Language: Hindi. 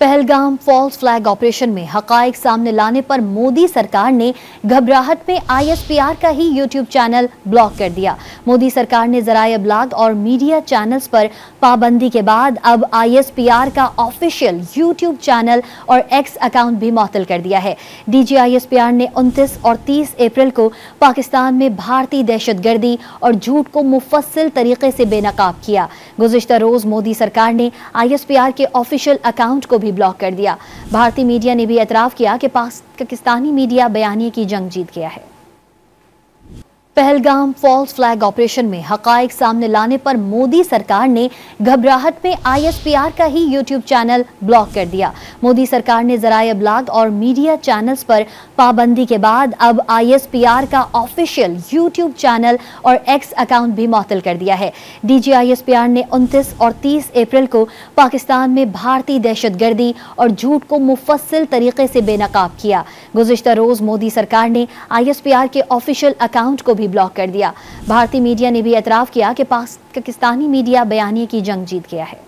पहलगाम फॉल्स फ्लैग ऑपरेशन में हकाइक सामने लाने पर मोदी सरकार ने घबराहट में आईएसपीआर का ही यूट्यूब चैनल ब्लॉक कर दिया। मोदी सरकार ने ज़राए इब्लाग और मीडिया चैनल्स पर पाबंदी के बाद अब आईएसपीआर का ऑफिशियल यूट्यूब चैनल और एक्स अकाउंट भी मुअत्तल कर दिया है। डीजी आईएसपीआर ने 29 और 30 अप्रैल को पाकिस्तान में भारतीय दहशतगर्दी और झूठ को मुफस्सिल तरीके से बेनकाब किया। गुज़िश्ता रोज मोदी सरकार ने आईएसपीआर के ऑफिशियल अकाउंट को भी ब्लॉक कर दिया। भारतीय मीडिया ने भी एतराफ़ किया कि पाकिस्तानी मीडिया बयानिए की जंग जीत गया है। पहलगाम फॉल्स फ्लैग ऑपरेशन में हकाइक सामने लाने पर मोदी सरकार ने घबराहट में आईएसपीआर का ही यूट्यूब चैनल ब्लॉक कर दिया। मोदी सरकार ने ज़राए इब्लाग और मीडिया चैनल्स पर पाबंदी के बाद अब आईएसपीआर का ऑफिशियल यूट्यूब चैनल और एक्स अकाउंट भी मुअत्तल कर दिया है। डीजी आईएसपीआर ने 29 और 30 अप्रैल को पाकिस्तान में भारतीय दहशतगर्दी और झूठ को मुफस्सिल तरीके से बेनकाब किया। गुज़िश्ता रोज मोदी सरकार ने आईएसपीआर के ऑफिशियल अकाउंट को भी ब्लॉक कर दिया। भारतीय मीडिया ने भी एतराफ़ किया कि पाकिस्तानी मीडिया बयानिए की जंग जीत गया है।